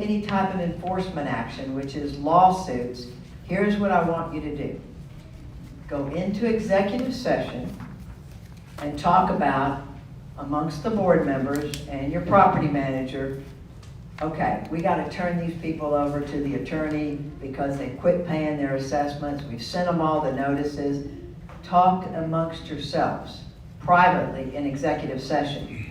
any type of enforcement action, which is lawsuits, here's what I want you to do. Go into executive session and talk about, amongst the board members and your property manager, okay, we got to turn these people over to the attorney because they quit paying their assessments. We've sent them all the notices. Talk amongst yourselves privately in executive session.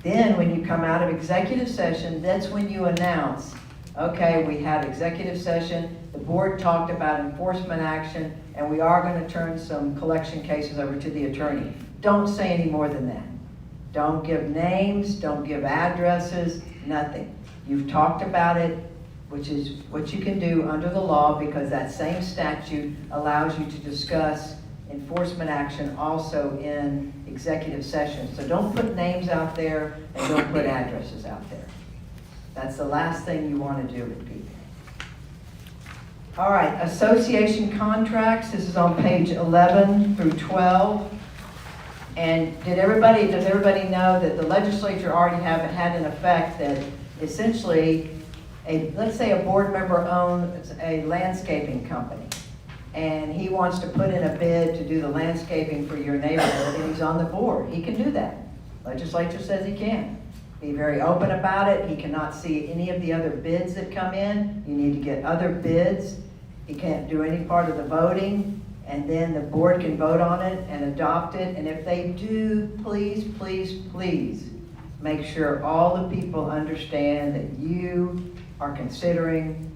Then when you come out of executive session, that's when you announce, okay, we had executive session, the board talked about enforcement action, and we are going to turn some collection cases over to the attorney. Don't say any more than that. Don't give names, don't give addresses, nothing. You've talked about it, which is what you can do under the law, because that same statute allows you to discuss enforcement action also in executive session. So don't put names out there and don't put addresses out there. That's the last thing you want to do with people. All right, association contracts. This is on page 11 through 12. And does everybody know that the legislature already had an effect that essentially, let's say a board member owns a landscaping company, and he wants to put in a bid to do the landscaping for your neighborhood, and he's on the board. He can do that. Legislature says he can. Be very open about it. He cannot see any of the other bids that come in. You need to get other bids. He can't do any part of the voting, and then the board can vote on it and adopt it. And if they do, please, please, please make sure all the people understand that you are considering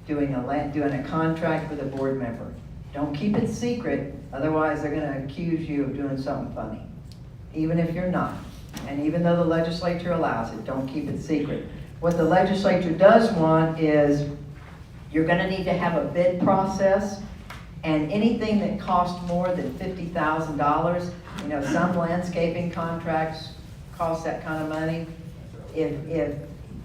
doing a contract with a board member. Don't keep it secret, otherwise they're going to accuse you of doing something funny, even if you're not. And even though the legislature allows it, don't keep it secret. What the legislature does want is you're going to need to have a bid process, and anything that costs more than $50,000, you know, some landscaping contracts cost that kind of money. If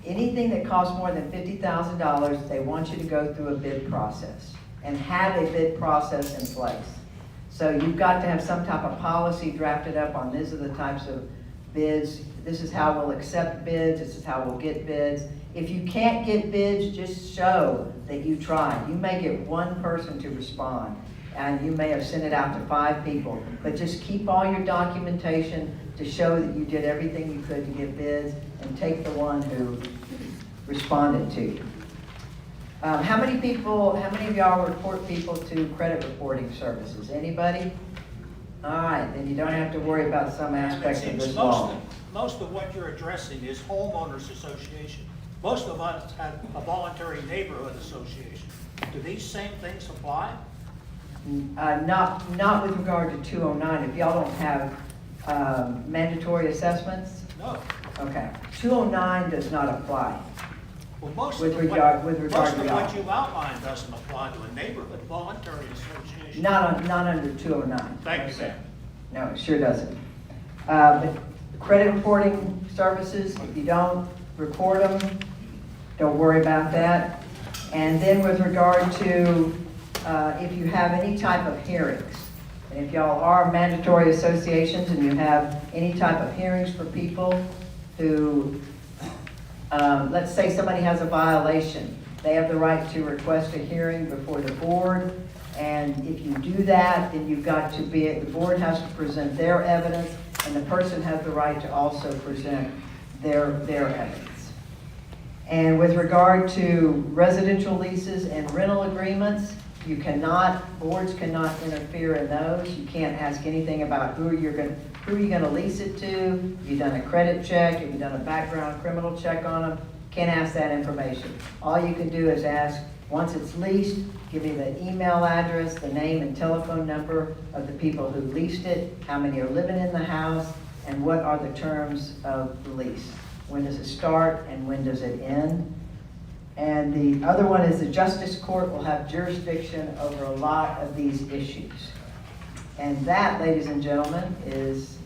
anything that costs more than $50,000, they want you to go through a bid process and have a bid process in place. So you've got to have some type of policy drafted up on these are the types of bids. This is how we'll accept bids. This is how we'll get bids. If you can't get bids, just show that you tried. You may get one person to respond, and you may have sent it out to 5 people, but just keep all your documentation to show that you did everything you could to get bids, and take the one who responded to you. How many of y'all report people to credit reporting services? Anybody? All right, then you don't have to worry about some aspect of this law. Most of what you're addressing is homeowners association. Most of us have a voluntary neighborhood association. Do these same things apply? Not with regard to 209. If y'all don't have mandatory assessments? No. Okay. 209 does not apply. Well, most With of regard to what y'all. you've outlined doesn't apply to a neighborhood voluntary association. Not under 209. Thank you, ma'am. No, it sure doesn't. But credit reporting services, if you don't record them, don't worry about that. And then with regard to if you have any type of hearings, and if y'all are mandatory associations and you have any type of hearings for people who, let's say somebody has a violation, they have the right to request a hearing before the board. And if you do that, then you've got to the board has to present their evidence, and the person has the right to also present their evidence. And with regard to residential leases and rental agreements, boards cannot interfere in those. You can't ask anything about who you're going to lease it to. Have you done a credit check? Have you done a background criminal check on them? Can't ask that information. All you can do is ask, once it's leased, give me the email address, the name and telephone number of the people who leased it, how many are living in the house, and what are the terms of the lease. When does it start and when does it end? And the other one is the Justice Court will have jurisdiction over a lot of these issues. And that, ladies and gentlemen, is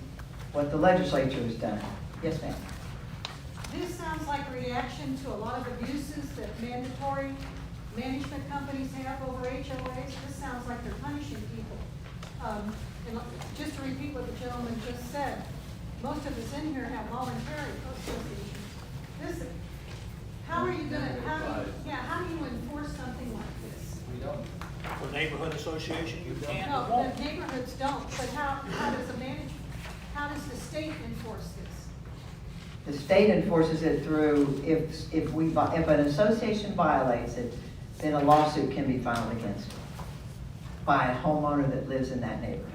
what the legislature has done. Yes, ma'am. This sounds like a reaction to a lot of abuses that mandatory management companies have over HOAs. This sounds like they're punishing people. And just to repeat what the gentleman just said, most of us in here have voluntary associations. This How are you gonna, how do you enforce something like this? For neighborhood association, you can't, No, or won't. the neighborhoods don't, but how does how does the state enforce this? The state enforces it through, if an association violates it, then a lawsuit can be filed against it by a homeowner that lives in that neighborhood.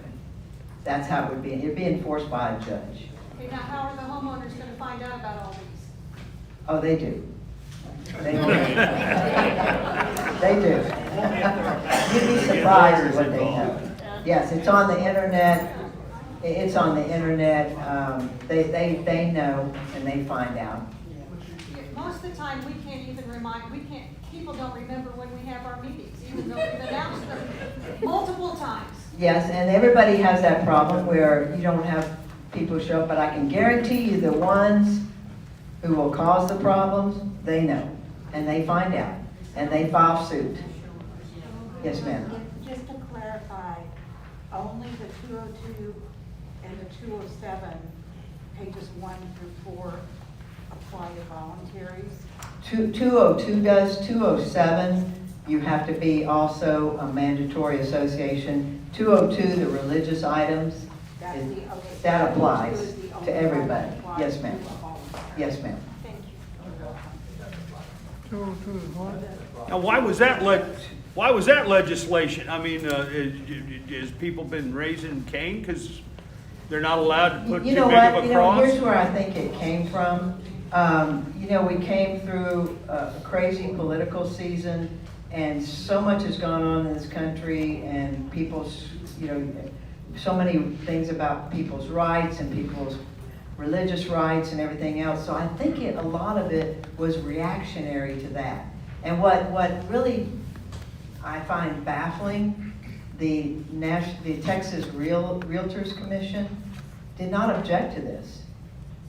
That's how it would be. It'd be enforced by a judge. Okay, now how are the homeowners gonna find out about all these? Oh, they do. They do. They do. You'd be surprised at what they know. Yes, it's on the internet. It's on the internet. They know and they find out. Most of the time, we can't even people don't remember when we have our meetings, even though we've announced them multiple times. Yes, and everybody has that problem where you don't have people show up, but I can guarantee you the ones who will cause the problems, they know, and they find out, and they file suit. Yes, ma'am. Just to clarify, only the 202 and the 207, pages 1 through 4, apply to voluntaries? 202 does, 207, you have to be also a mandatory association. 202, the religious items, That's the, okay. that applies 2 is the only to one everybody. that applies Yes, to ma'am. a volunteer. Yes, ma'am. Thank you. Now, why was that legislation? I mean, has people been raising Cain because they're not allowed to put too You big know what, of a you know, here's cross? where I think it came from. You know, we came through a crazy political season, and so much has gone on in this country, and people's, you know, so many things about people's rights and people's religious rights and everything else. So I think a lot of it was reactionary to that. And what really I find baffling, the Texas Realtors Commission did not object to this.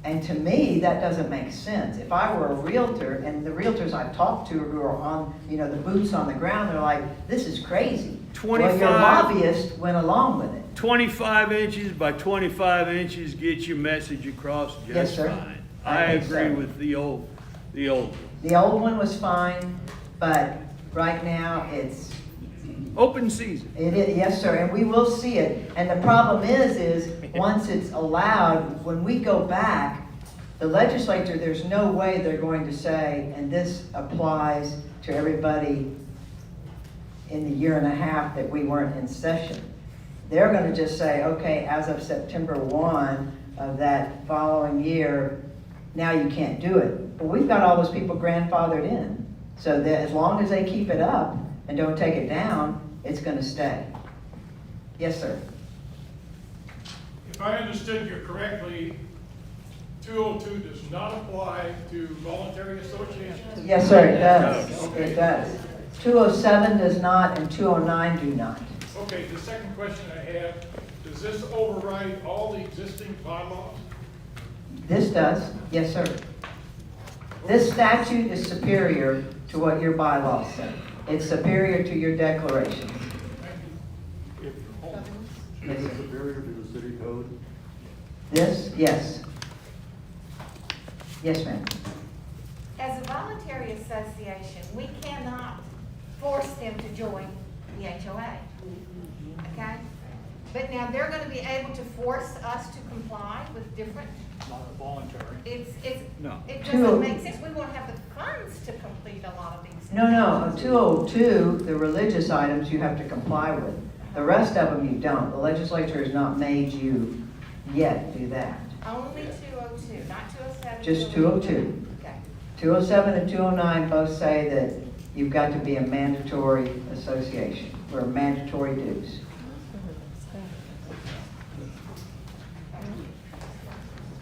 And to me, that doesn't make sense. If I were a realtor, and the realtors I've talked to who are on, you know, the boots on the ground, they're like, this is crazy. Well, your 25 lobbyist went along with it. 25 inches by 25 inches gets your message across Yes, just sir. fine. I I think agree so. with the old. The old one was fine, but right now it's, Open season. it is, yes, sir, and we will see it. And the problem is once it's allowed, when we go back, the legislature, there's no way they're going to say, and this applies to everybody in the year and a half that we weren't in session. They're gonna just say, okay, as of September 1 of that following year, now you can't do it. But we've got all those people grandfathered in, so that as long as they keep it up and don't take it down, it's gonna stay. Yes, sir. If I understood you correctly, 202 does not apply to voluntary associations? Yes, sir, it does. It does. 207 does not, and 209 do not. Okay, the second question I have, does this override all the existing bylaws? This does, yes, sir. This statute is superior to what your bylaws say. It's superior to your declarations. Thank you. Is it superior to the city code? This, yes. Yes, ma'am. As a voluntary association, we cannot force them to join the HOA, okay? But now they're gonna be able to force us to comply with different, Not a voluntary. No. it doesn't make sense. We won't have the funds to complete a lot of these. No, 202, the religious items you have to comply with. The rest of them you don't. The legislature has not made you yet do that. Only 202, not 207. Just 202. Okay. 207 and 209 both say that you've got to be a mandatory association, or mandatory dues.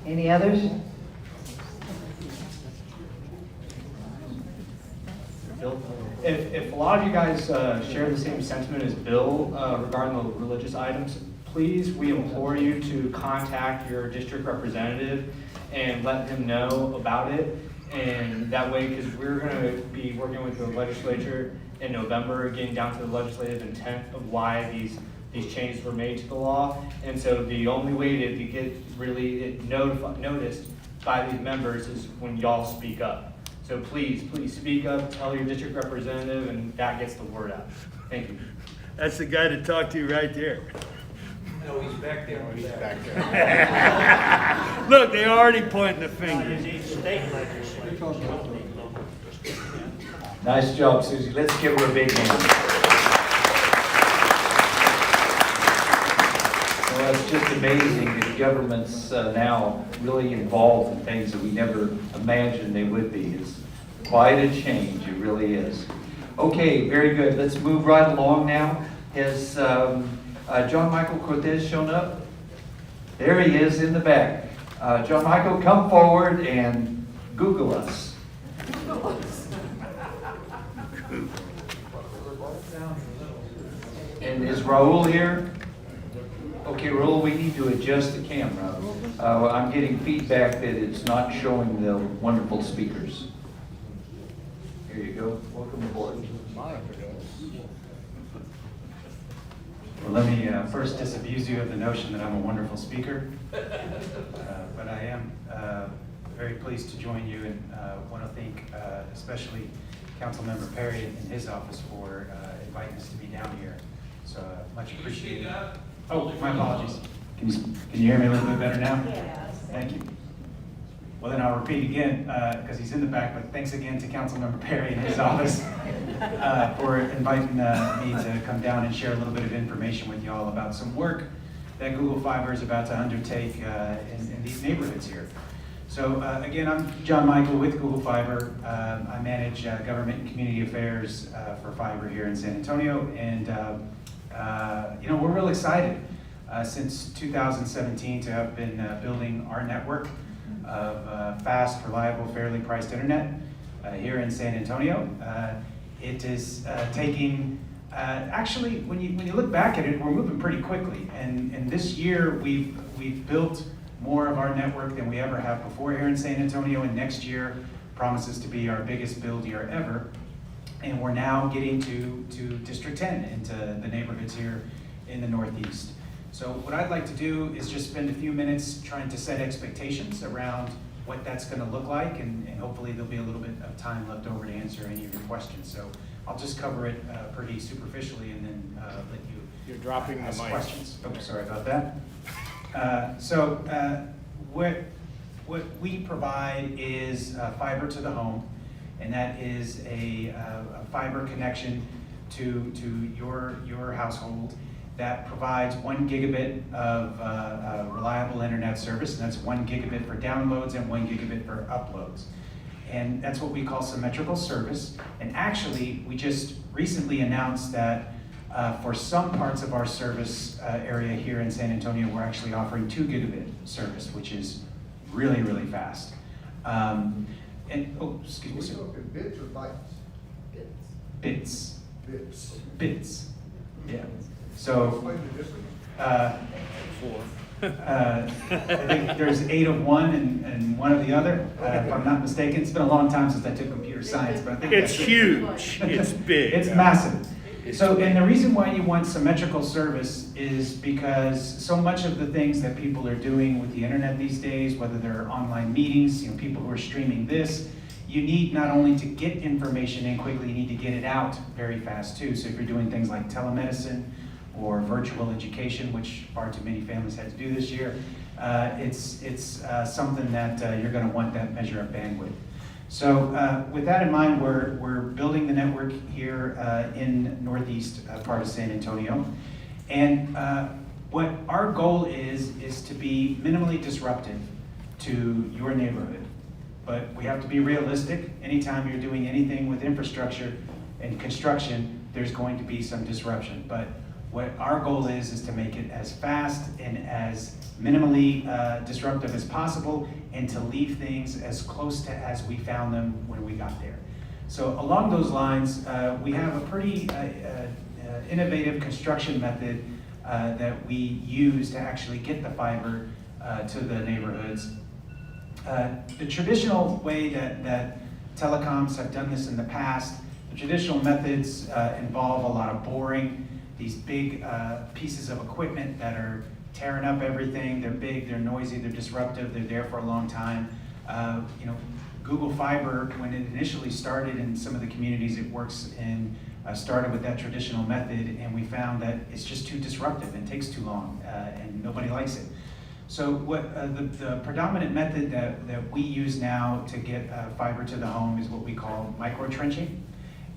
Any others? Bill, if a lot of you guys share the same sentiment as Bill regarding the religious items, please, we implore you to contact your district representative and let him know about it. And that way, because we're going to be working with the legislature in November, getting down to the legislative intent of why these changes were made to the law. And so the only way to get really noticed by these members is when y'all speak up. So please speak up, tell your district representative, and that gets the word out. Thank you. That's the guy to talk to right there. No, he's back there. Look, they already pointing the finger. You need state legislation. You don't need local. Nice job, Susie. Let's give her a big hand. Well, it's just amazing that government's now really involved in things that we never imagined they would be. It's quite a change, it really is. Okay, very good. Let's move right along now. Has John Michael Cortez shown up? There he is in the back. John Michael, come forward and Google us. And is Raul here? Okay, Raul, we need to adjust the camera. I'm getting feedback that it's not showing the wonderful speakers. Here you go. Welcome aboard. Well, let me first disabuse you of the notion that I'm a wonderful speaker. But I am very pleased to join you and want to thank especially Councilmember Perry and his office for inviting us to be down here. So much appreciated. Oh, my apologies. Can you hear me a little bit better now? Yes. Thank you. Well, then I'll repeat again, because he's in the back, but thanks again to Councilmember Perry and his office for inviting me to come down and share a little bit of information with you all about some work that Google Fiber is about to undertake in these neighborhoods here. So again, I'm John Michael with Google Fiber. I manage government and community affairs for fiber here in San Antonio, and you know, we're real excited since 2017 to have been building our network of fast, reliable, fairly priced internet here in San Antonio. It is taking, actually, when you look back at it, we're moving pretty quickly. And this year, we've built more of our network than we ever have before here in San Antonio, and next year promises to be our biggest build year ever. And we're now getting to District 10, into the neighborhoods here in the Northeast. So what I'd like to do is just spend a few minutes trying to set expectations around what that's going to look like, and hopefully there'll be a little bit of time left over to answer any of your questions. So I'll just cover it pretty superficially and then let you You're dropping the ask mic. questions. Oh, sorry about that. What we provide is fiber to the home, and that is a fiber connection to your household that provides 1 gigabit of reliable internet service, and that's 1 gigabit for downloads and 1 gigabit for uploads. And that's what we call symmetrical service. And actually, we just recently announced that for some parts of our service area here in San Antonio, we're actually offering 2 gigabit service, which is really, really fast. Oh, excuse me, sir. Bits or bytes? Bits. Bits. Bits. Yeah. So, Explain the difference. I think there's 8 of one and 1 of the other, if I'm not mistaken. It's been a long time since I took computer science, but I think It's that's it. huge. It's big. It's massive. So, and the reason why you want symmetrical service is because so much of the things that people are doing with the internet these days, whether they're online meetings, you know, people who are streaming this, you need not only to get information in quickly, you need to get it out very fast too. So if you're doing things like telemedicine or virtual education, which far too many families had to do this year, it's something that you're going to want that measure of bandwidth. So with that in mind, we're building the network here in northeast part of San Antonio. And what our goal is to be minimally disruptive to your neighborhood. But we have to be realistic. Anytime you're doing anything with infrastructure and construction, there's going to be some disruption. But what our goal is to make it as fast and as minimally disruptive as possible, and to leave things as close to as we found them when we got there. So along those lines, we have a pretty innovative construction method that we use to actually get the fiber to the neighborhoods. The traditional way that telecoms have done this in the past, the traditional methods involve a lot of boring, these big pieces of equipment that are tearing up everything. They're big, they're noisy, they're disruptive, they're there for a long time. You know, Google Fiber, when it initially started in some of the communities it works in, started with that traditional method, and we found that it's just too disruptive and takes too long, and nobody likes it. So what the predominant method that we use now to get fiber to the home is what we call micro trenching.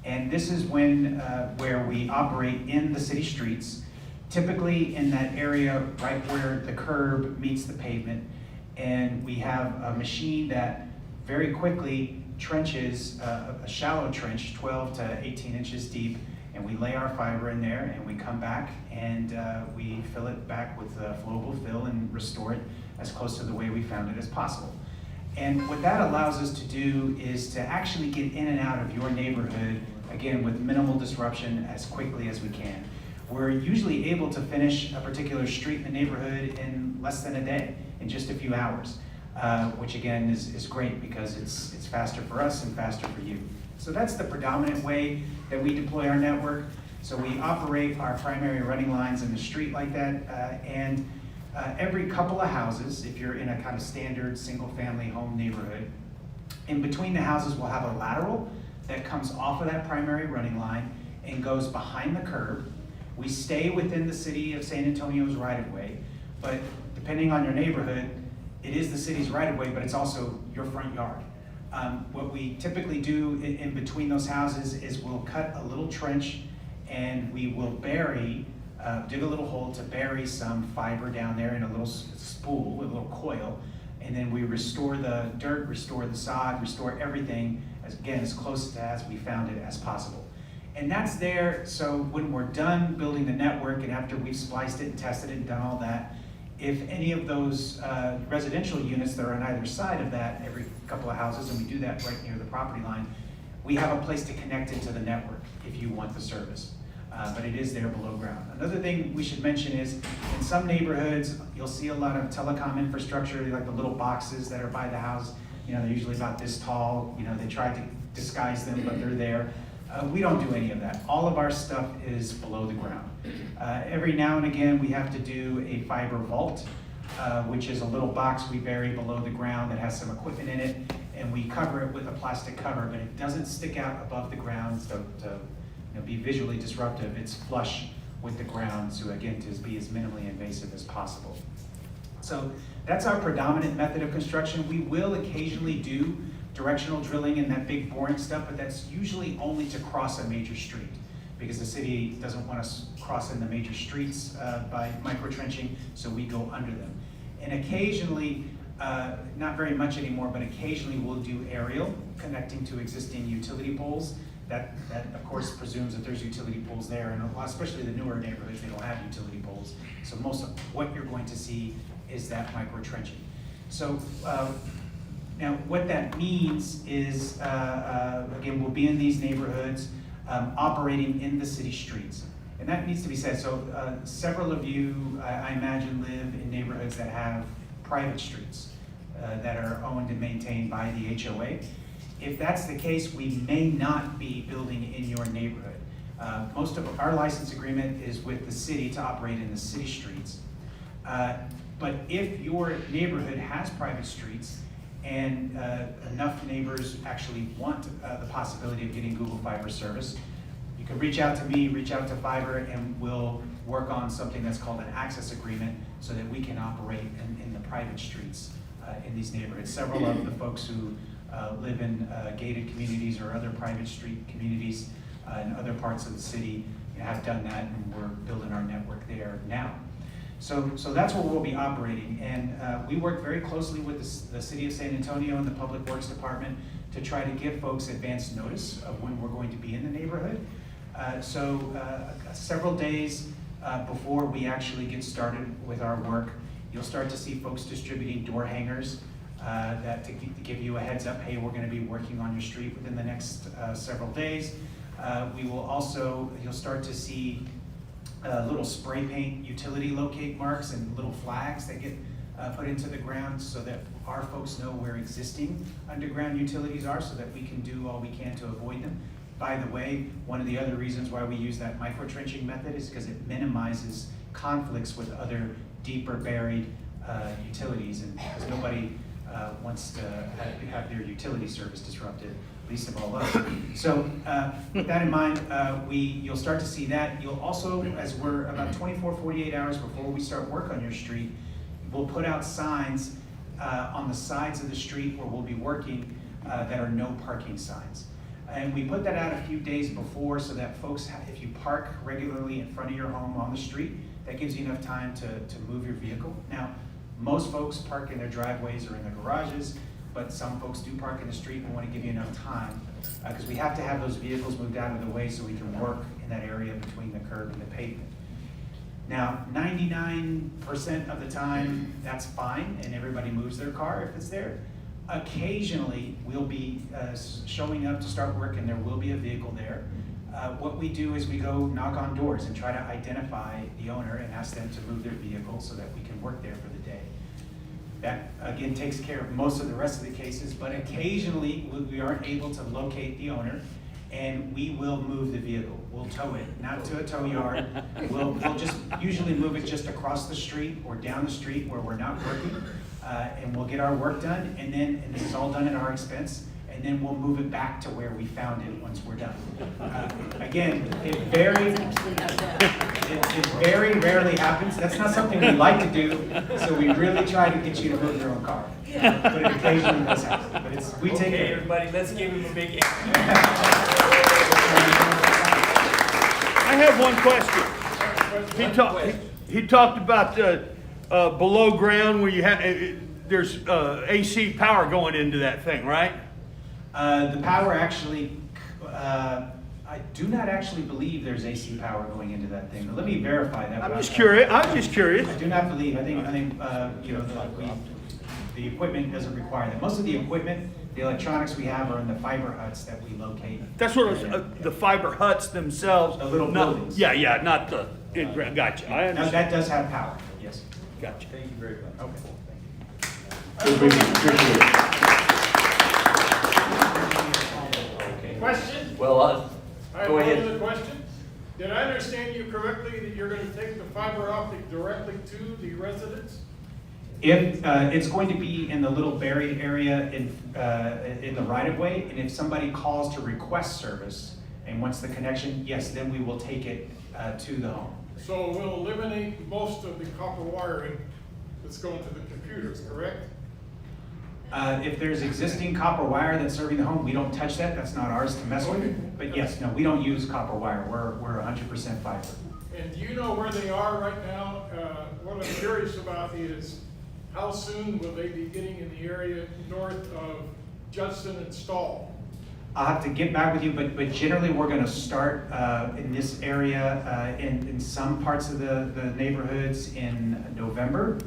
And this is when where we operate in the city streets, typically in that area right where the curb meets the pavement. And we have a machine that very quickly trenches a shallow trench, 12 to 18 inches deep, and we lay our fiber in there, and we come back and we fill it back with flowable fill and restore it as close to the way we found it as possible. And what that allows us to do is to actually get in and out of your neighborhood, again, with minimal disruption as quickly as we can. We're usually able to finish a particular street in the neighborhood in less than a day, in just a few hours, which again is great because it's faster for us and faster for you. So that's the predominant way that we deploy our network. So we operate our primary running lines in the street like that, and every couple of houses, if you're in a kind of standard single-family home neighborhood, in between the houses we'll have a lateral that comes off of that primary running line and goes behind the curb. We stay within the city of San Antonio's right-of-way, but depending on your neighborhood, it is the city's right-of-way, but it's also your front yard. What we typically do in between those houses is we'll cut a little trench and we will bury, dig a little hole to bury some fiber down there in a little spool, a little coil, and then we restore the dirt, restore the sod, restore everything, as close to as we found it as possible. And that's there, so when we're done building the network and after we've spliced it and tested it and done all that, if any of those residential units that are on either side of that, every couple of houses, and we do that right near the property line, we have a place to connect it to the network if you want the service. But it is there below ground. Another thing we should mention is in some neighborhoods, you'll see a lot of telecom infrastructure, like the little boxes that are by the house. You know, they're usually about this tall. You know, they try to disguise them, but they're there. We don't do any of that. All of our stuff is below the ground. Every now and again, we have to do a fiber vault, which is a little box we bury below the ground that has some equipment in it, and we cover it with a plastic cover, but it doesn't stick out above the ground to be visually disruptive. It's flush with the ground, so again, to be as minimally invasive as possible. So that's our predominant method of construction. We will occasionally do directional drilling and that big boring stuff, but that's usually only to cross a major street because the city doesn't want us crossing the major streets by micro-trenching, so we go under them. And occasionally, not very much anymore, but occasionally we'll do aerial connecting to existing utility poles. That of course presumes that there's utility poles there, and especially the newer neighborhoods, they don't have utility poles. So most of what you're going to see is that micro-trenching. So now what that means is, again, we'll be in these neighborhoods operating in the city streets. And that needs to be said. So several of you, I imagine, live in neighborhoods that have private streets that are owned and maintained by the HOA. If that's the case, we may not be building in your neighborhood. Most of our license agreement is with the city to operate in the city streets. But if your neighborhood has private streets and enough neighbors actually want the possibility of getting Google Fiber service, you can reach out to me, reach out to Fiber, and we'll work on something that's called an access agreement so that we can operate in the private streets in these neighborhoods. Several of the folks who live in gated communities or other private street communities in other parts of the city have done that, and we're building our network there now. So that's where we'll be operating, and we work very closely with the City of San Antonio and the Public Works Department to try to give folks advance notice of when we're going to be in the neighborhood. Several days before we actually get started with our work, you'll start to see folks distributing door hangers to give you a heads up, hey, we're going to be working on your street within the next several days. You'll start to see little spray paint utility locate marks and little flags that get put into the ground so that our folks know where existing underground utilities are so that we can do all we can to avoid them. By the way, one of the other reasons why we use that micro-trenching method is because it minimizes conflicts with other deeper buried utilities, and because nobody wants to have their utility service disrupted, least of all us. So with that in mind, you'll start to see that. You'll also, as we're about 24, 48 hours before we start work on your street, we'll put out signs on the sides of the street where we'll be working that are no parking signs. And we put that out a few days before so that folks, if you park regularly in front of your home on the street, that gives you enough time to move your vehicle. Now, most folks park in their driveways or in their garages, but some folks do park in the street. We want to give you enough time because we have to have those vehicles moved out of the way so we can work in that area between the curb and the pavement. Now, 99% of the time, that's fine, and everybody moves their car if it's there. Occasionally, we'll be showing up to start work and there will be a vehicle there. What we do is we go knock on doors and try to identify the owner and ask them to move their vehicle so that we can work there for the day. That, again, takes care of most of the rest of the cases, but occasionally we aren't able to locate the owner and we will move the vehicle. We'll tow it, not to a tow yard. We'll just usually move it just across the street or down the street where we're not working. And we'll get our work done, and this is all done at our expense, and then we'll move it back to where we found it once we're done. Again, it very rarely happens. That's not something we like to do, so we really try to get you to move your own car. But it occasionally does happen. But we take Okay, it. everybody, let's give him a big hand. I have one question. He talked about below ground where you have, there's AC power going into that thing, right? The power actually, I do not actually believe there's AC power going into that thing. But let me verify that. I'm just curious. I was just curious. I do not believe. I think the equipment doesn't require that. Most of the equipment, the electronics we have are in the fiber huts that we locate. That's what it was, the fiber huts themselves. The little buildings. Yeah, not the in-ground. Gotcha. I Now, understand. that does have power, yes. Gotcha. Thank you very much. Okay, Good meeting, appreciate it. Okay. Question? Well, I have go one ahead. other question. Did I understand you correctly that you're gonna take the fiber optic directly to the residents? If it's going to be in the little buried area in the right of way, and if somebody calls to request service and wants the connection, yes, then we will take it to the home. So we'll eliminate most of the copper wiring that's going to the computers, correct? If there's existing copper wire that's serving the home, we don't touch that. That's not ours to mess Okay. with. But yes, no, we don't use copper wire. We're 100% fiber. And do you know where they are right now? What I'm curious about is how soon will they be getting in the area north of Judson and Stall? I'll have to get back with you, but generally we're going to start in this area in some parts of the neighborhoods in November,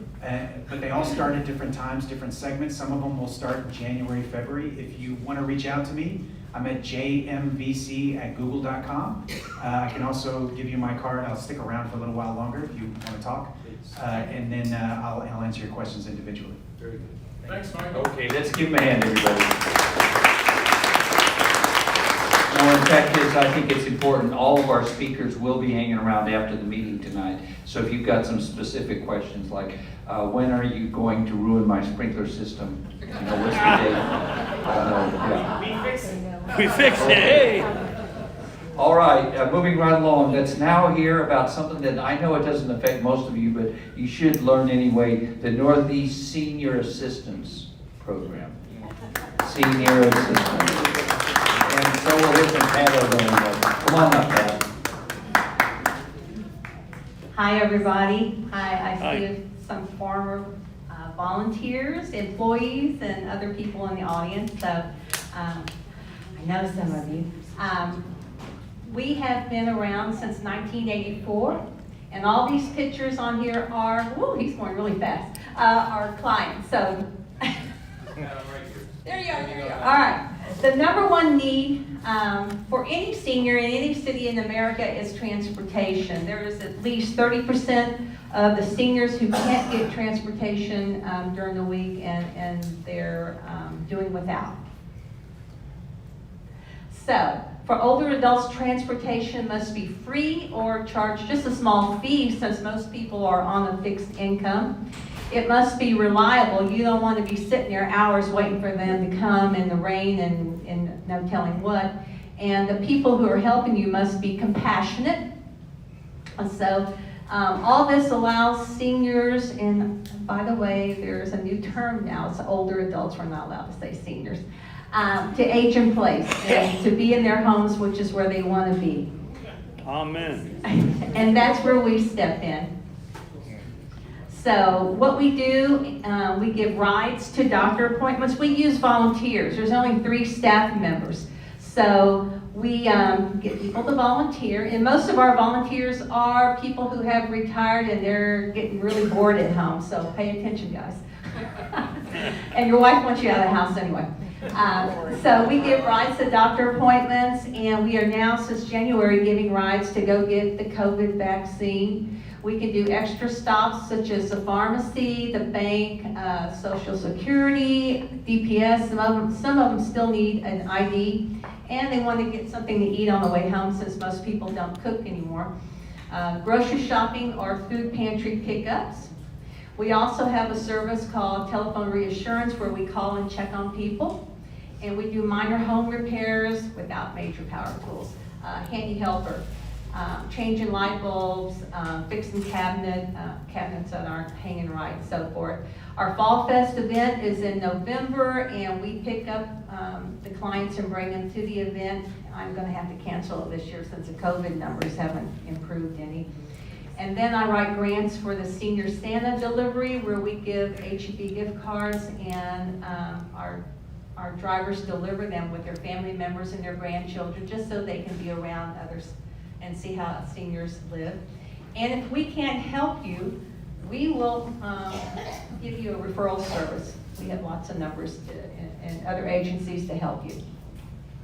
but they all start at different times, different segments. Some of them will start in January, February. If you want to reach out to me, I'm at jmvc@google.com. I can also give you my card. I'll stick around for a little while longer if you want to talk, and then I'll answer your questions individually. Very good. Thanks, Mike. Okay, let's give him a hand, everybody. No, in fact, I think it's important. All of our speakers will be hanging around after the meeting tonight. So if you've got some specific questions like, when are you going to ruin my sprinkler system? You know, what's the date? Yeah. We fixed it. Hey. All right, moving right along. Let's now hear about something that I know it doesn't affect most of you, but you should learn anyway, the Northeast Senior Assistance Program. Senior Assistance. And so will this and Pat are going to come on up, Pat. Hi, everybody. Hi, I Hi. see some former volunteers, employees, and other people in the audience, so I know some of you. We have been around since 1984, and all these pictures on here are, whoa, he's going really fast, our clients, so. There you are. All right. The number one need for any senior in any city in America is transportation. There is at least 30% of the seniors who can't get transportation during the week, and they're doing without. So, for older adults, transportation must be free or charge just a small fee since most people are on a fixed income. it must be reliable. You don't want to be sitting there hours waiting for them to come in the rain and no telling what. And the people who are helping you must be compassionate. And so all this allows seniors, and by the way, there's a new term now, it's older adults, we're not allowed to say seniors, to age in place and to be in their homes, which is where they want to be. Amen. And that's where we step in. So what we do, we give rides to doctor appointments. We use volunteers. There's only 3 staff members. So we get people to volunteer, and most of our volunteers are people who have retired and they're getting really bored at home, so pay attention, guys. And your wife wants you out of the house anyway. So we give rides to doctor appointments, and we are now, since January, giving rides to go get the COVID vaccine. We can do extra stops such as the pharmacy, the bank, Social Security, DPS. Some of them still need an ID, and they want to get something to eat on the way home since most people don't cook anymore. Grocery shopping or food pantry pickups. We also have a service called Telephone Reassurance where we call and check on people. And we do minor home repairs without major power tools. Handy helper. Changing light bulbs, fixing cabinets that aren't hanging right, and so forth. Our Fall Fest event is in November, and we pick up the clients and bring them to the event. I'm going to have to cancel it this year since the COVID numbers haven't improved any. And then I write grants for the Senior Santa delivery, where we give HEB gift cards, and our drivers deliver them with their family members and their grandchildren, just so they can be around others and see how seniors live. And if we can't help you, we will give you a referral service. We have lots of numbers and other agencies to help you.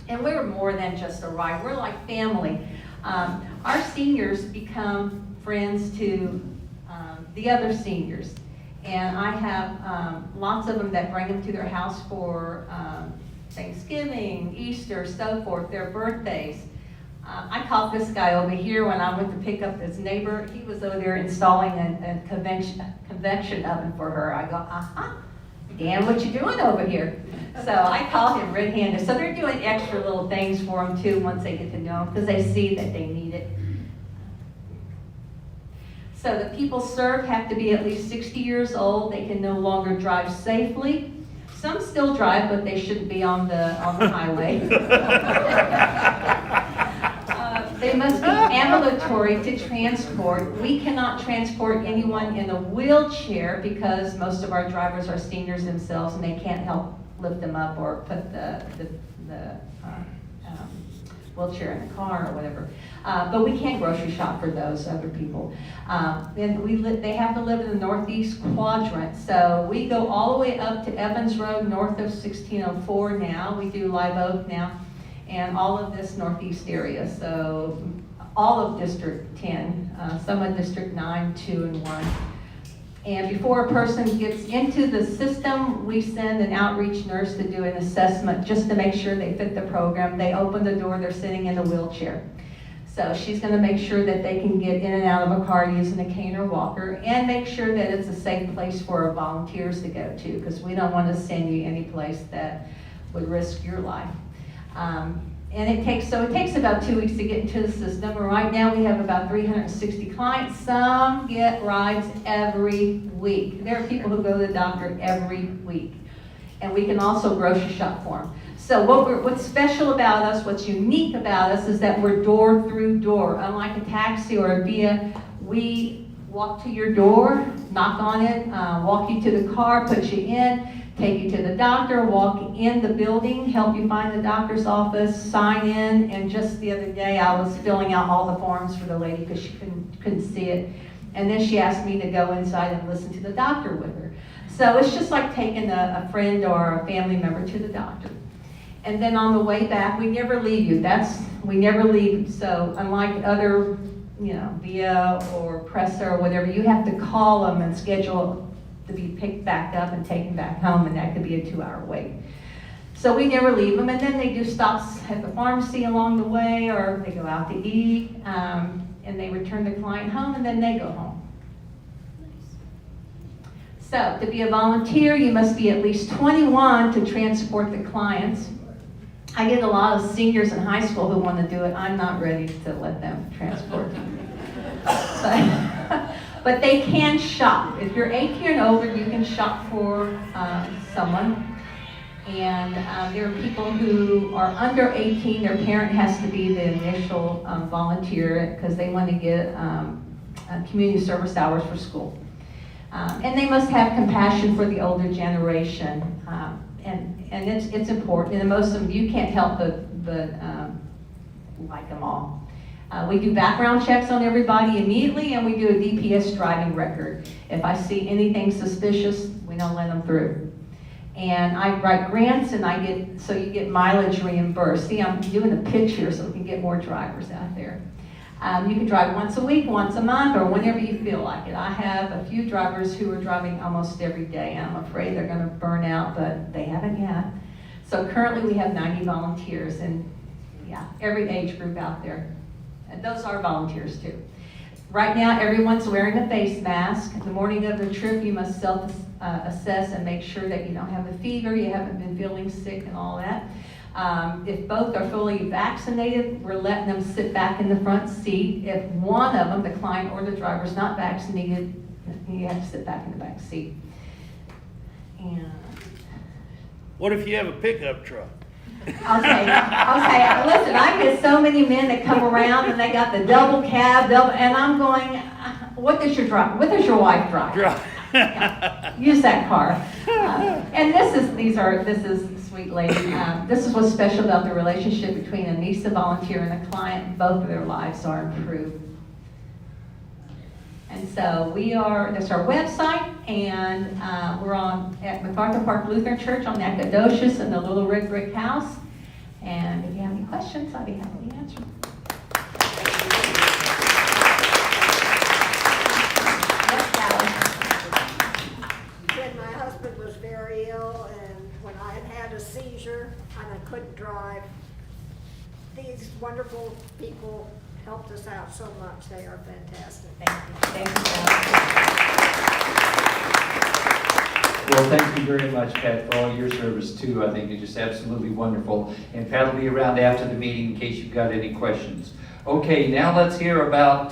And we're more than just a ride, we're like family. Our seniors become friends to the other seniors. And I have lots of them that bring them to their house for Thanksgiving, Easter, so forth, their birthdays. I caught this guy over here when I went to pick up his neighbor. He was over there installing a convection oven for her. I go, Dan, what you doing over here? So I caught him red-handed. So they're doing extra little things for him too once they get to know him, because they see that they need it. So the people served have to be at least 60 years old. They can no longer drive safely. Some still drive, but they shouldn't be on the highway. They must be ambulatory to transport. We cannot transport anyone in a wheelchair because most of our drivers are seniors themselves and they can't help lift them up or put the wheelchair in the car or whatever. But we can't grocery shop for those other people. They have to live in the northeast quadrant. So we go all the way up to Evans Road, north of 1604 now. We do Live Oak now. And all of this northeast area, so all of District 10, some of District 9, 2, and 1. And before a person gets into the system, we send an outreach nurse to do an assessment just to make sure they fit the program. They open the door, they're sitting in a wheelchair. So she's going to make sure that they can get in and out of a car using a cane or walker, and make sure that it's a safe place for our volunteers to go to, because we don't want to send you any place that would risk your life. And it takes about 2 weeks to get into the system. And right now we have about 360 clients. Some get rides every week. There are people who go to the doctor every week. And we can also grocery shop for them. So what's special about us, what's unique about us, is that we're door through door. Unlike a taxi or a Via, we walk to your door, knock on it, walk you to the car, put you in, take you to the doctor, walk in the building, help you find the doctor's office, sign in, and just the other day I was filling out all the forms for the lady because she couldn't see it. And then she asked me to go inside and listen to the doctor with her. So it's just like taking a friend or a family member to the doctor. And then on the way back, we never leave you. We never leave. So unlike other, Via or Pressa or whatever, you have to call them and schedule to be picked back up and taken back home, and that could be a 2-hour wait. So we never leave them, and then they do stops at the pharmacy along the way, or they go out to eat, and they return the client home, and then they go home. So to be a volunteer, you must be at least 21 to transport the clients. I get a lot of seniors in high school who want to do it. I'm not ready to let them transport. But they can shop. If you're 18 and older, you can shop for someone. And there are people who are under 18, their parent has to be the initial volunteer because they want to get community service hours for school. And they must have compassion for the older generation. And it's important. And most of them, you can't help but like them all. We do background checks on everybody immediately, and we do a DPS driving record. If I see anything suspicious, we don't let them through. And I write grants, and so you get mileage reimbursed. See, I'm doing a pitch here so we can get more drivers out there. You can drive once a week, once a month, or whenever you feel like it. I have a few drivers who are driving almost every day. I'm afraid they're going to burn out, but they haven't yet. So currently we have 90 volunteers, and yeah, every age group out there. And those are volunteers too. Right now, everyone's wearing a face mask. The morning of the trip, you must self-assess and make sure that you don't have a fever, you haven't been feeling sick and all that. If both are fully vaccinated, we're letting them sit back in the front seat. If one of them, the client or the driver, is not vaccinated, you have to sit back in the back seat. And What if you have a pickup truck? I'll say, listen, I get so many men that come around and they got the double cab, and I'm going, what does your wife drive? Use that car. And this is sweet lady. This is what's special about the relationship between a NISA volunteer and a client. Both of their lives are improved. And so that's our website, and we're at MacArthur Park Lutheran Church on Nacogdoches in the Little Red Brick House. And if you have any questions, I'd be happy to answer them. When my husband was very ill and when I had a seizure and I couldn't drive, these wonderful people helped us out so much. They are fantastic. Thank you. Well, thank you very much, Pat, for all your service too. I think it's just absolutely wonderful. And Pat will be around after the meeting in case you've got any questions. Okay, now let's hear about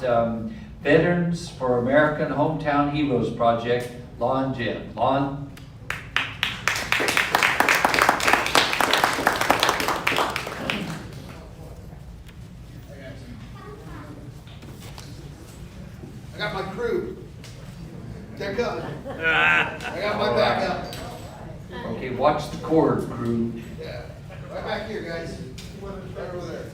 Veterans for American Hometown Heroes Project, Lon Jett. Lon? I got my crew. They're coming. I got my backup. Okay, watch the cord, crew. Yeah. Right back here, guys. Right over there.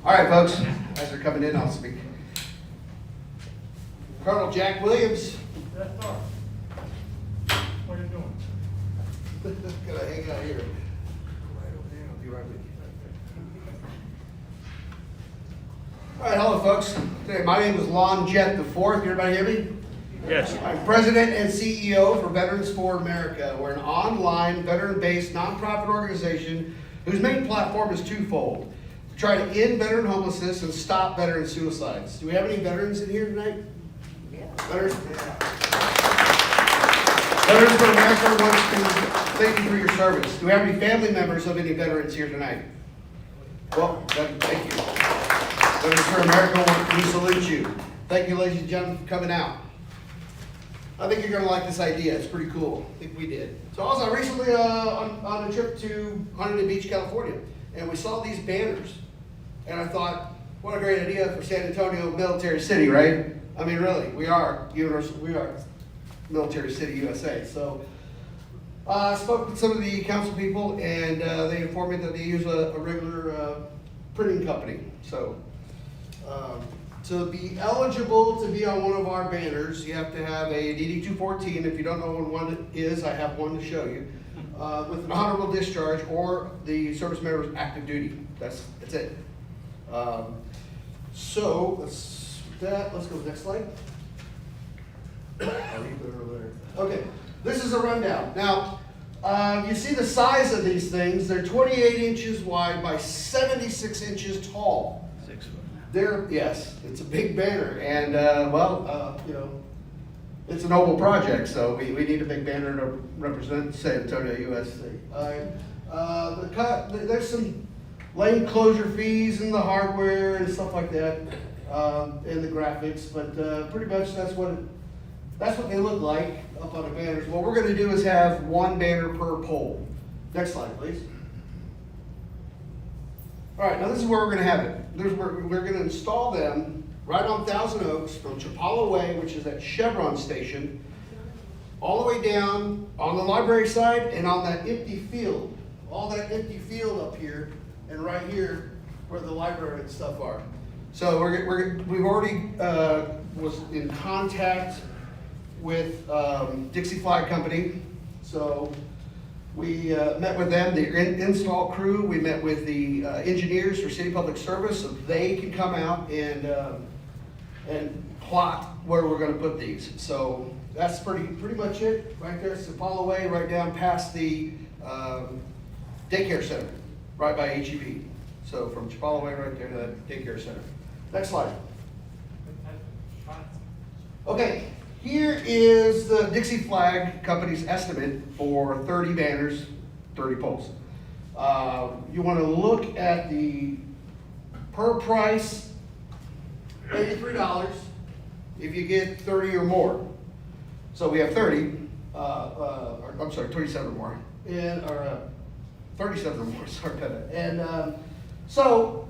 All right, folks. As they're coming in, I'll speak. Colonel Jack Williams. What are you doing? Can I hang out here? Right over there. I'll be right with you. All right, hello, folks. Today, my name is Lon Jett IV. Can everybody hear me? Yes. I'm President and CEO for Veterans for America. We're an online, veteran-based nonprofit organization whose main platform is twofold: to try to end veteran homelessness and stop veteran suicides. Do we have any veterans in here tonight? Yeah. Veterans? Yeah. Veterans for America wants to thank you for your service. Do we have any family members of any veterans here tonight? Well, thank you. Veterans for America, we salute you. Thank you, ladies and gentlemen, for coming out. I think you're going to like this idea. It's pretty cool. I think we did. So I was recently on a trip to Huntington Beach, California, and we saw these banners. And I thought, what a great idea for San Antonio Military City, right? I mean, really, we are Military City, USA. So I spoke with some of the council people, and they informed me that they use a regular printing company. So to be eligible to be on one of our banners, you have to have a DD 214. If you don't know what one is, I have one to show you. With an honorable discharge or the service member's active duty. That's it. So let's go to the next slide. Okay, this is a rundown. Now, You see the size of these things. They're 28 inches wide by 76 inches tall. 6 foot. Yes, it's a big banner, and you know, it's a noble project, so we need a big banner to represent San Antonio, USC. There's some lane closure fees and the hardware and stuff like that, and the graphics, but pretty much that's what they look like up on the banners. What we're going to do is have one banner per pole. Next slide, please. All right, now this is where we're going to have it. We're going to install them right on Thousand Oaks from Chapala Way, which is that Chevron station, all the way down on the library side and on that empty field. All that empty field up here and right here where the library and stuff are. So we've already was in contact with Dixie Flag Company. So we met with them, the install crew. We met with the engineers for City Public Service so they can come out and plot where we're going to put these. So that's pretty much it. Right there, Chapala Way, right down past the daycare center, right by HEB. So from Chapala Way right there to that daycare center. Next slide. Okay, here is the Dixie Flag Company's estimate for 30 banners, 30 poles. You want to look at the per price, $83 if you get 30 or more. So we have 30, I'm sorry, 27 or more, or 37 or more, sorry about that. And so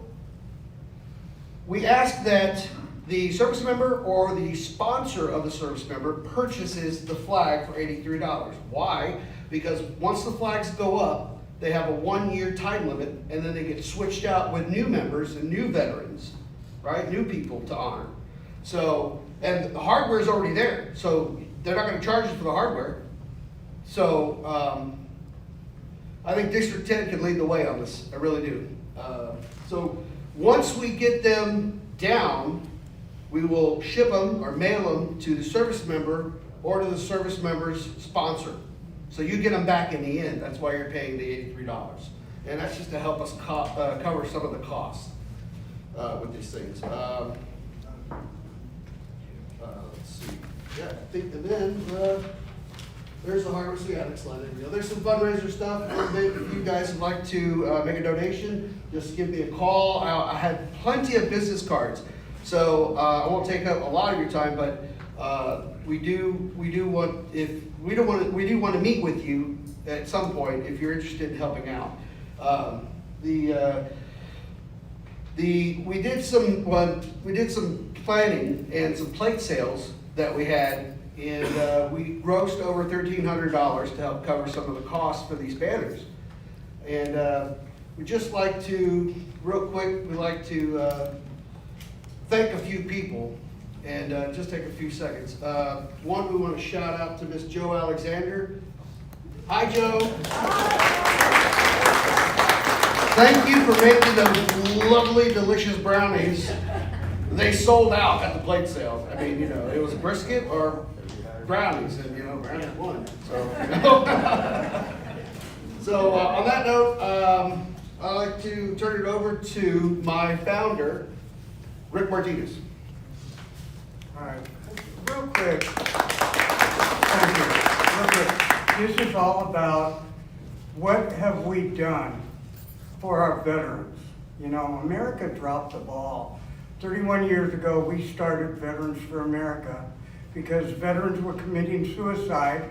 we ask that the service member or the sponsor of the service member purchases the flag for $83. Why? Because once the flags go up, they have a 1-year time limit, and then they get switched out with new members and new veterans, right? New people to honor. So, and the hardware is already there, so they're not going to charge us for the hardware. So, I think District 10 can lead the way on this. I really do. So, once we get them down, we will ship them or mail them to the service member or to the service member's sponsor. So you get them back in the end. That's why you're paying the $83. And that's just to help us cover some of the costs with these things. Let's see. Yeah, I think, and then there's the hardware. So yeah, next slide. There we go. There's some fundraiser stuff. If you guys would like to make a donation, just give me a call. I have plenty of business cards. So I won't take up a lot of your time, but we do want to meet with you at some point if you're interested in helping out. We did some planning and some plate sales that we had, and we grossed over $1,300 to help cover some of the costs for these banners. And we'd just like to, real quick, we'd like to thank a few people, and just take a few seconds. One, we want to shout out to Miss Joe Alexander. Hi, Joe. Thank you for making those lovely, delicious brownies. They sold out at the plate sale. I mean, you know, it was brisket or brownies, and you know, brownies won. So, you know. So on that note, I'd like to turn it over to my founder, Rick Martinez. All right, real quick. Thank you. Real quick. This is all about what have we done for our veterans. You know, America dropped the ball. 31 years ago, we started Veterans for America because veterans were committing suicide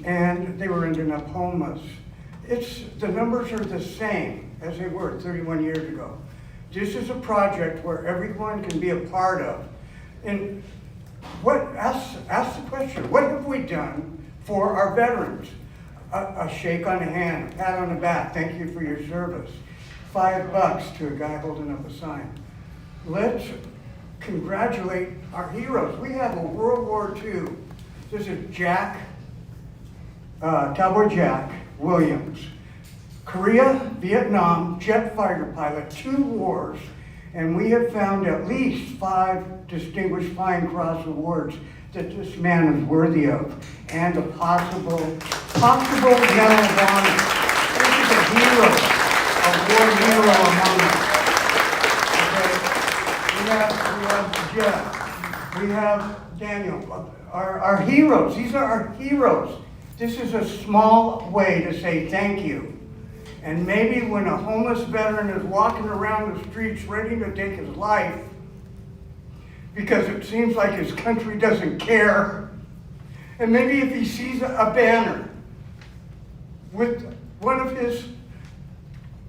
and they were ending up homeless. The numbers are the same as they were 31 years ago. This is a project where everyone can be a part of. And ask the question, what have we done for our veterans? A shake on the hand, a pat on the back, thank you for your service. $5 to a guy holding up a sign. Let's congratulate our heroes. We have a World War II. This is Cowboy Jack Williams. Korea, Vietnam, jet fighter pilot, 2 wars, and we have found at least 5 Distinguished Flying Cross awards that this man is worthy of, and a possible Medal of Honor. This is a hero, a war hero among us. Okay? We have Jeff, we have Daniel, our heroes. These are our heroes. This is a small way to say thank you. And maybe when a homeless veteran is walking around the streets ready to take his life, because it seems like his country doesn't care, and maybe if he sees a banner with one of his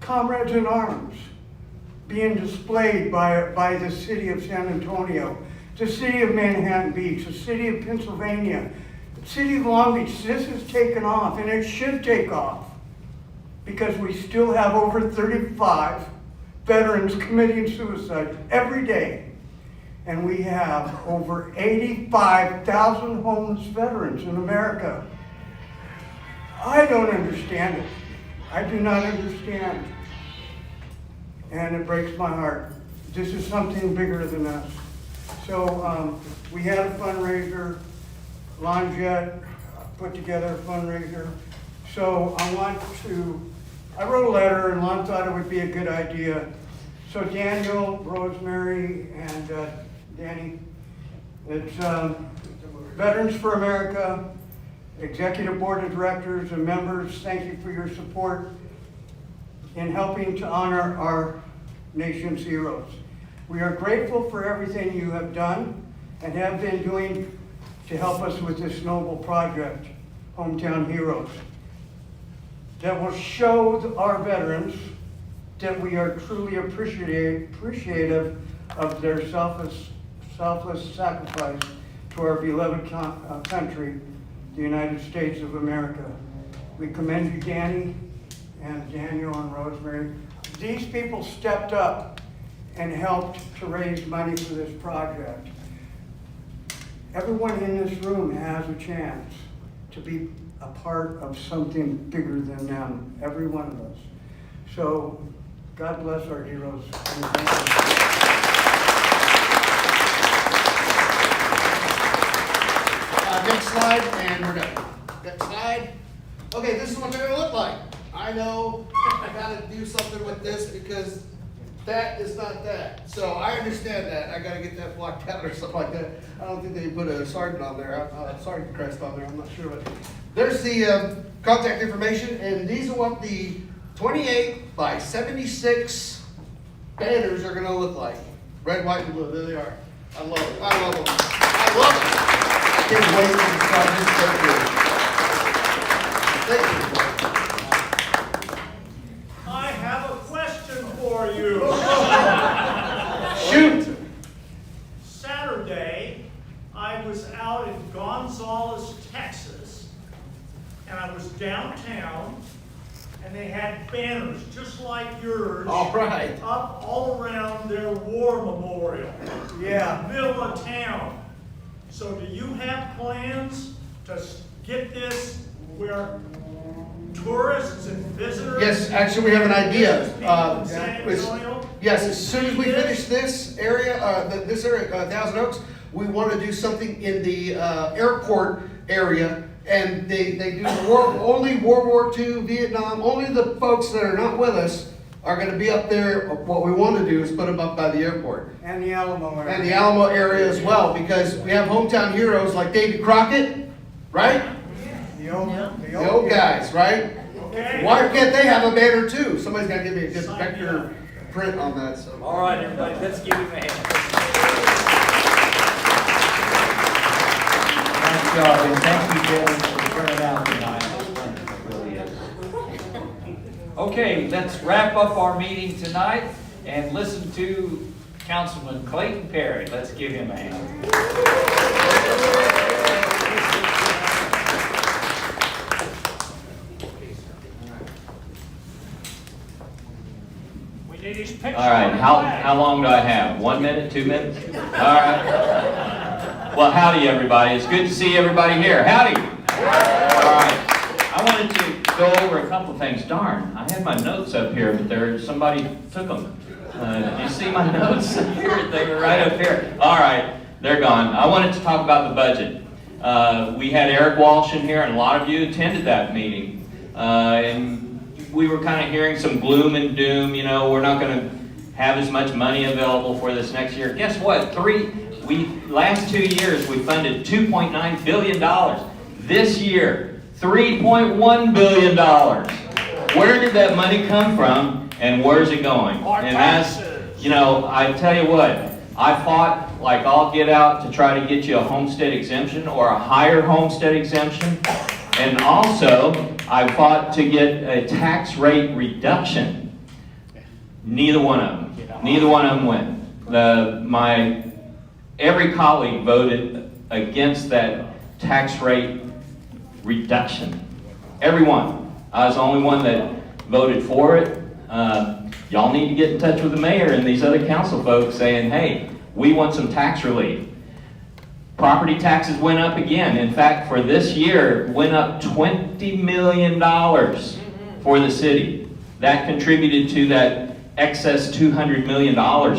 comrades in arms being displayed by the city of San Antonio, the city of Manhattan Beach, the city of Pennsylvania, the city of Long Beach, this has taken off, and it should take off, because we still have over 35 veterans committing suicide every day. And we have over 85,000 homeless veterans in America. I don't understand it. I do not understand. And it breaks my heart. This is something bigger than us. So we had a fundraiser. Lonjet put together a fundraiser. So I wrote a letter, and Lon thought it would be a good idea. So Daniel, Rosemary, and Danny, it's Veterans for America, Executive Board of Directors and members, thank you for your support in helping to honor our nation's heroes. We are grateful for everything you have done and have been doing to help us with this noble project, Hometown Heroes, that will show our veterans that we are truly appreciative of their selfless sacrifice to our beloved country, the United States of America. We commend you, Danny, and Daniel, and Rosemary. These people stepped up and helped to raise money for this project. Everyone in this room has a chance to be a part of something bigger than them, every one of us. So, God bless our heroes. Next slide, and we're done. Next slide. Okay, this is what they're gonna look like. I know I gotta do something with this because that is not that. So I understand that. I gotta get that blocked out or something like that. I don't think they put a sergeant on there, sergeant crest on there, I'm not sure. But there's the contact information, and these are what the 28 by 76 banners are gonna look like. Red, white, and blue, there they are. I love it, I love them. I love it. I can't wait for the project to start. Thank you. I have a question for you. Shoot. Saturday, I was out in Gonzales, Texas, and I was downtown, and they had banners just like yours. All right. Up all around their war memorial. Yeah. In the middle of town. So do you have plans to get this where tourists and visitors? Yes, actually, we have an idea. Business people in San Antonio? Yes, as soon as we finish this area, this area, Thousand Oaks, we want to do something in the airport area. And they do only World War II, Vietnam, only the folks that are not with us are going to be up there. What we want to do is put them up by the airport. And the Alamo area. And the Alamo area as well, because we have hometown heroes like Davy Crockett, right? The old guys, right? Okay. Why can't they have a banner too? Somebody's got to give me a good vector print on that. So. All right, everybody, let's give him a hand. Nice job, and thank you, gentlemen, for turning out tonight. It's wonderful, it really is. Okay, let's wrap up our meeting tonight and listen to Councilman Clayton Perry. Let's give him a hand. We need his picture. All right, on the how flag. long do I have? 1 minute, 2 minutes? All right. Well, howdy, everybody. It's good to see everybody here. Howdy. All right. I wanted to go over a couple things. Darn, I had my notes up here, but somebody took them. Did you see my notes here? They were right up here. All right. They're gone. I wanted to talk about the budget. We had Eric Walsh in here, and a lot of you attended that meeting. And we were kind of hearing some gloom and doom, you know, we're not going to have as much money available for this next year. Guess what? Last 2 years, we funded $2.9 billion. This year, $3.1 billion. Where did that money come from, and where's it going? And that's, you know, I tell you what, I fought like all get out to try to get you a homestead exemption or a higher homestead exemption. And also, I fought to get a tax rate reduction. Neither one of them went. Every colleague voted against that tax rate reduction. Everyone. I was the only one that voted for it. Y'all need to get in touch with the mayor and these other council folks saying, hey, we want some tax relief. Property taxes went up again. In fact, for this year, went up $20 million for the city. That contributed to that excess $200 million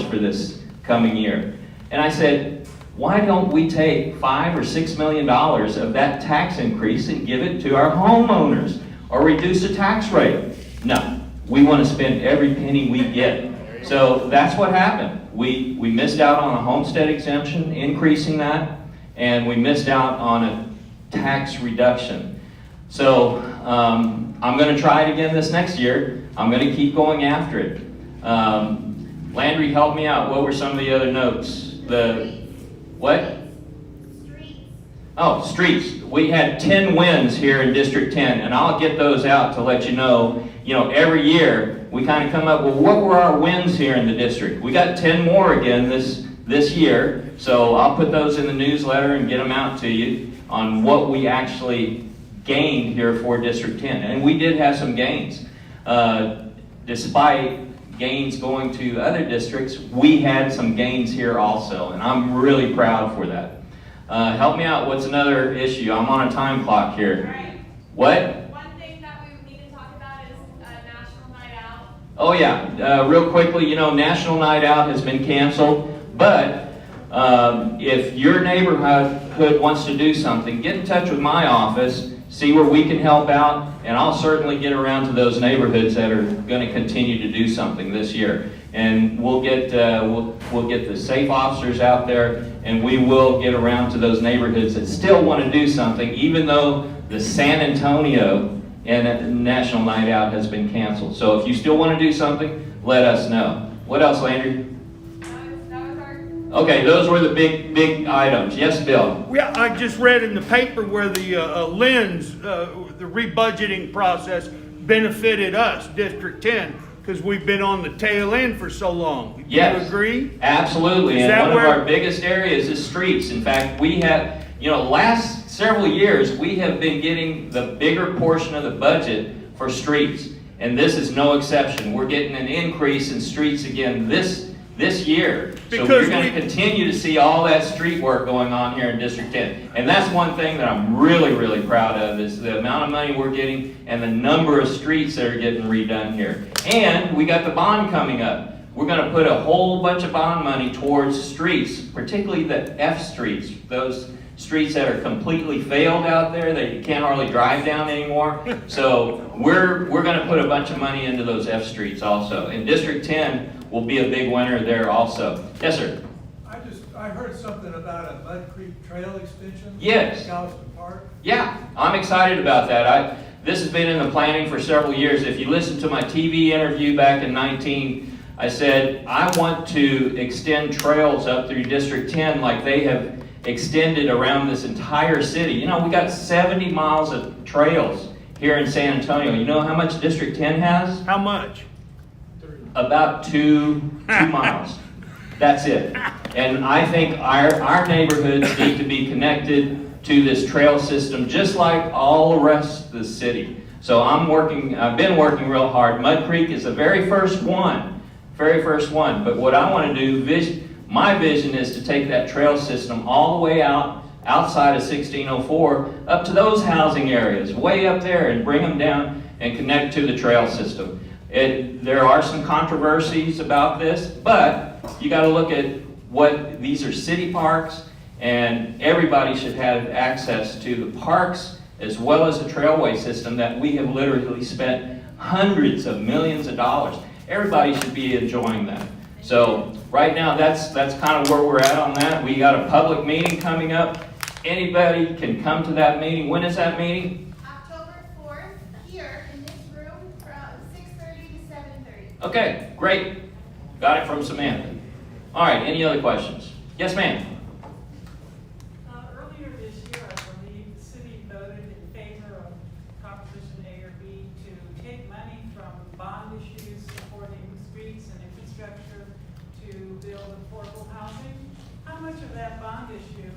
for this coming year. And I said, why don't we take $5 or $6 million of that tax increase and give it to our homeowners or reduce the tax rate? No, we want to spend every penny we get. So that's what happened. We missed out on a homestead exemption, increasing that, and we missed out on a tax reduction. So I'm going to try it again this next year. I'm going to keep going after it. Landry, help me out. What were some of the other notes? What? Streets. Oh, streets. We had 10 wins here in District 10, and I'll get those out to let you know, every year we kind of come up with what were our wins here in the district. We got 10 more again this year, so I'll put those in the newsletter and get them out to you on what we actually gained here for District 10. And we did have some gains. Despite gains going to other districts, we had some gains here also, and I'm really proud for that. Help me out, what's another issue? I'm on a time clock here. Right. What? One thing that we need to talk about is National Night Out. Oh yeah, real quickly, National Night Out has been canceled, but if your neighborhood wants to do something, get in touch with my office, see where we can help out, and I'll certainly get around to those neighborhoods that are going to continue to do something this year. And we'll get we'll get the safe officers out there, and we will get around to those neighborhoods that still want to do something, even though the San Antonio and National Night Out has been canceled. So if you still want to do something, let us know. What else, Landry? Okay, those were the big items. Yes, Bill? Yeah, I just read in the paper where the LENS, the rebudgeting process benefited us, District 10, because we've been on the tail end for so long. Do you agree? Absolutely. Is And that one where- of our biggest areas is streets. In fact, we have, last several years, we have been getting the bigger portion of the budget for streets. And this is no exception. We're getting an increase in streets again this year. So Because we're going to continue to see all that street work going on here in District 10. And that's one thing that I'm really, really proud of, is the amount of money we're getting and the number of streets that are getting redone here. And we got the bond coming up. We're going to put a whole bunch of bond money towards streets, particularly the F streets, those streets that are completely failed out there that you can't hardly drive down anymore. So we're going to put a bunch of money into those F streets also. And District 10 will be a big winner there also. Yes, sir. I heard something about a Mud Creek Trail extension. Yes. In Galveston Park. Yeah, I'm excited about that. This has been in the planning for several years. If you listen to my TV interview back in 19, I said, I want to extend trails up through District 10 like they have extended around this entire city. We got 70 miles of trails here in San Antonio. You know how much District 10 has? How much? About 2 miles. That's it. And I think our neighborhoods need to be connected to this trail system just like all the rest of the city. So I've been working real hard. Mud Creek is the very first one. But what I want to do, my vision is to take that trail system all the way outside of 1604 up to those housing areas, way up there, and bring them down and connect to the trail system. There are some controversies about this, but you got to look at these are city parks, And everybody should have access to the parks as well as the trailway system that we have literally spent hundreds of millions of dollars. Everybody should be enjoying that. So right now, that's kind of where we're at on that. We got a public meeting coming up. Anybody can come to that meeting. When is that meeting? October 4th, here in this room from 6:30 to 7:30. Okay, great. Got it from Samantha. All right, any other questions? Yes, ma'am. Earlier this year, I believe, the city voted in favor of Proposition A or B to take money from bond issues supporting streets and infrastructure to build affordable housing. How much of that bond issue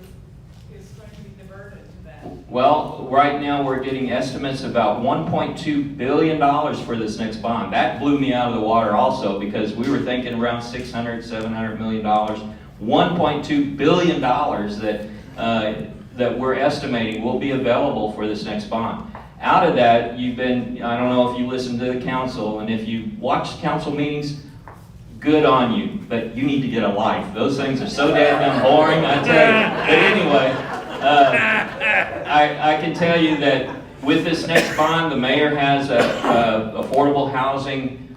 is going to be diverted to that? Well, right now we're getting estimates about $1.2 billion for this next bond. That blew me out of the water also because we were thinking around $700 million. $1.2 billion that we're estimating will be available for this next bond. Out of that, I don't know if you listened to the council, and if you watched council meetings, good on you, but you need to get a life. Those things are so damn boring, I tell you. But anyway, I can tell you that with this next bond, the mayor has a affordable housing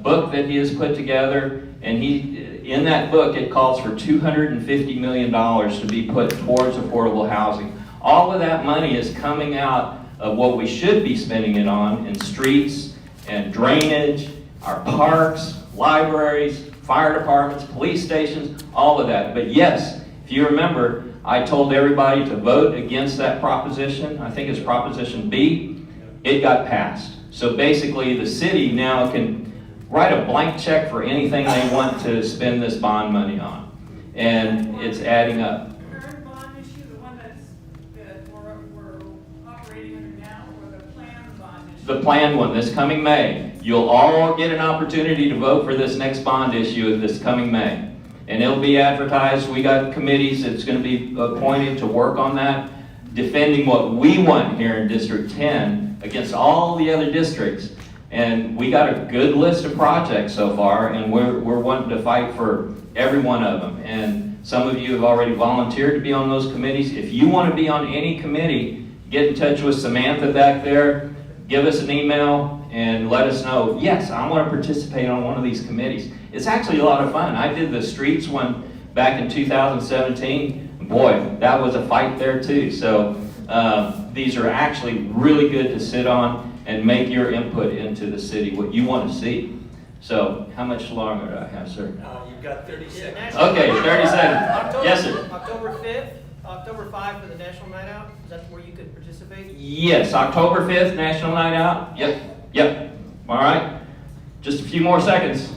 book that he has put together, and in that book it calls for $250 million to be put towards affordable housing. All of that money is coming out of what we should be spending it on in streets and drainage, our parks, libraries, fire departments, police stations, all of that. But yes, if you remember, I told everybody to vote against that proposition. I think it's Proposition B. It got passed. So basically, the city now can write a blank check for anything they want to spend this bond money on. And it's adding up. The current bond issue, the one that we're operating under now, or the planned bond issue? The planned one, this coming May. You'll all get an opportunity to vote for this next bond issue this coming May. And it'll be advertised. We got committees that's going to be appointed to work on that, defending what we want here in District 10 against all the other districts. And we got a good list of projects so far, and we're wanting to fight for every one of them. And some of you have already volunteered to be on those committees. If you want to be on any committee, get in touch with Samantha back there, give us an email, and let us know, yes, I want to participate on one of these committees. It's actually a lot of fun. I did the streets one back in 2017. Boy, that was a fight there too. So these are actually really good to sit on and make your input into the city, what you want to see. So how much longer do I have, sir? You've got 30 seconds. Okay, 30 seconds. Yes, sir. October 5th, October 5th for the National Night Out. Is that where you could participate? Yes, October 5th, National Night Out. Yep. All right. Just a few more seconds.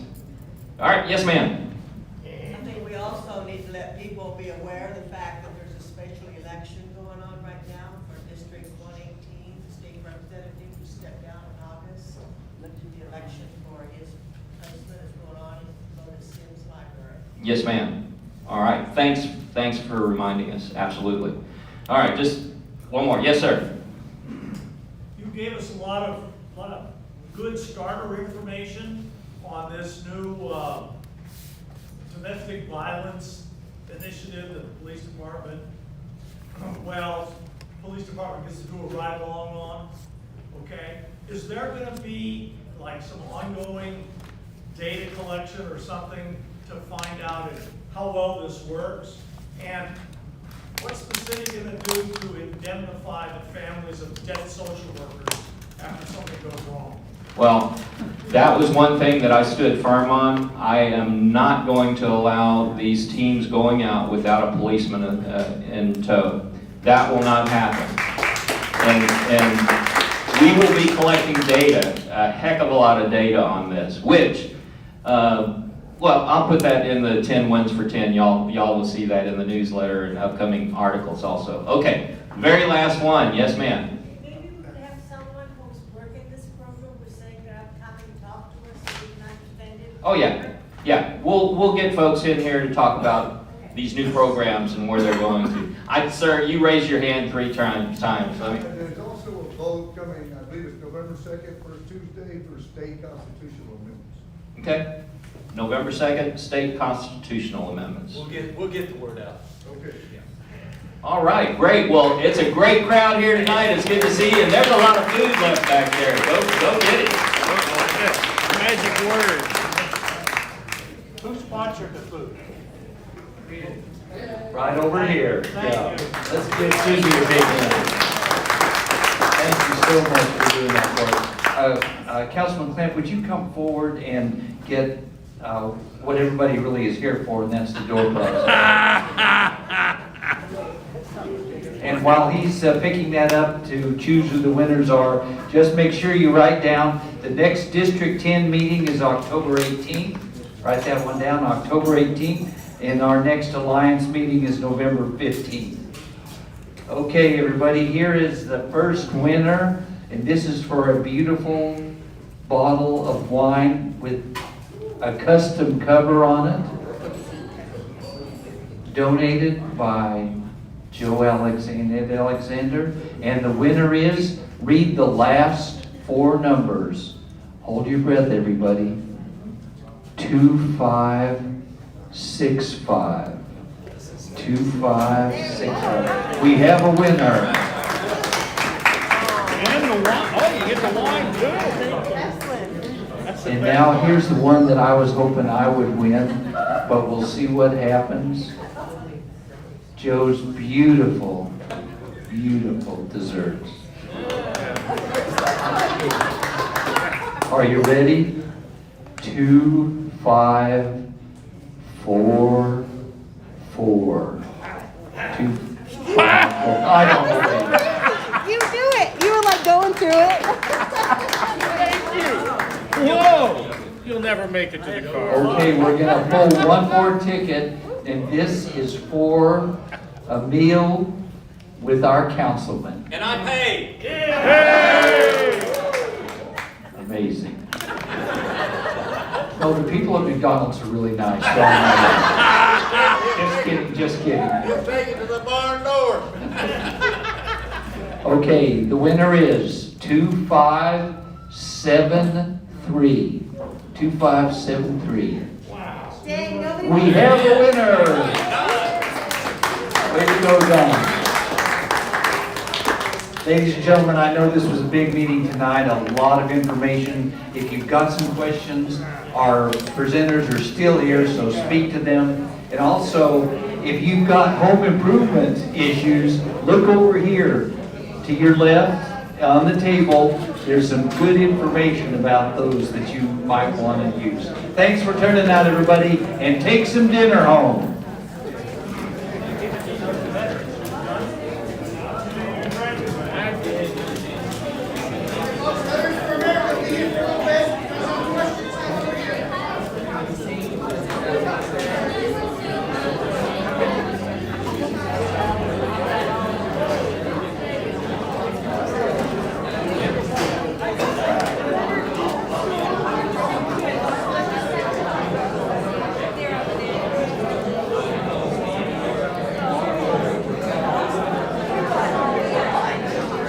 All right, yes, ma'am. I think we also need to let people be aware of the fact that there's a special election going on right now for District 118, the state representative who stepped down in August. The election for his husband is going on in Lotus Sims Library. Yes, ma'am. All right. Thanks for reminding us. Absolutely. All right, just one more. Yes, sir. You gave us a lot of good starter information on this new domestic violence initiative that the police department, police department gets to do a ride along on, okay? Is there gonna be like some ongoing data collection or something to find out how well this works? And what's the city gonna do to indemnify the families of dead social workers after something goes wrong? Well, that was one thing that I stood firm on. I am not going to allow these teams going out without a policeman in tow. That will not happen. And we will be collecting data, a heck of a lot of data on this, which, I'll put that in the 10 wins for 10. Y'all will see that in the newsletter and upcoming articles also. Okay, very last one. Yes, ma'am. Oh yeah. We'll get folks in here to talk about these new programs and where they're going to. Sir, you raised your hand 3 times. There's also a vote coming, I believe it's November 2nd, first Tuesday, for state constitutional amendments. Okay. November 2nd, state constitutional amendments. We'll get the word out. Okay. All right, great. Well, it's a great crowd here tonight. It's good to see you. And there's a lot of food left back there. Go get it. Magic word. Who sponsored the food? Right over here. Yeah. Let's give Susie a big hand. Thank you so much for doing that for us. Councilman Clamp, would you come forward and get what everybody really is here for, and that's the door prize. And while he's picking that up to choose who the winners are, just make sure you write down the next District 10 meeting is October 18th. Write that one down, October 18th. And our next Alliance meeting is November 15th. Okay, everybody, here is the first winner. And this is for a beautiful bottle of wine with a custom cover on it. Donated by Joe Alexander. And the winner is, read the last four numbers. Hold your breath, everybody. 2565. 2565. We have a winner. And the wine. Oh, you get the wine too. And now here's the one that I was hoping I would win, but we'll see what happens. Joe's beautiful, beautiful desserts. Are you ready? 2544. I don't believe it. You do it. You were like going through it. Thank you. Whoa! You'll never make it to the car. Okay, we're gonna pull one more ticket, and this is for a meal with our councilman. And I paid. Hey! Amazing. No, the people at McDonald's are really nice. Just kidding, just kidding. You'll take it to the barn door. Okay, the winner is 2573. 2573. Dang, nobody We have a winner. Way to go, Don. Ladies and gentlemen, I know this was a big meeting tonight, a lot of information. If you've got some questions, our presenters are still here, so speak to them. And also, if you've got home improvement issues, look over here to your left on the table. There's some good information about those that you might want to use. Thanks for turning out, everybody, and take some dinner home.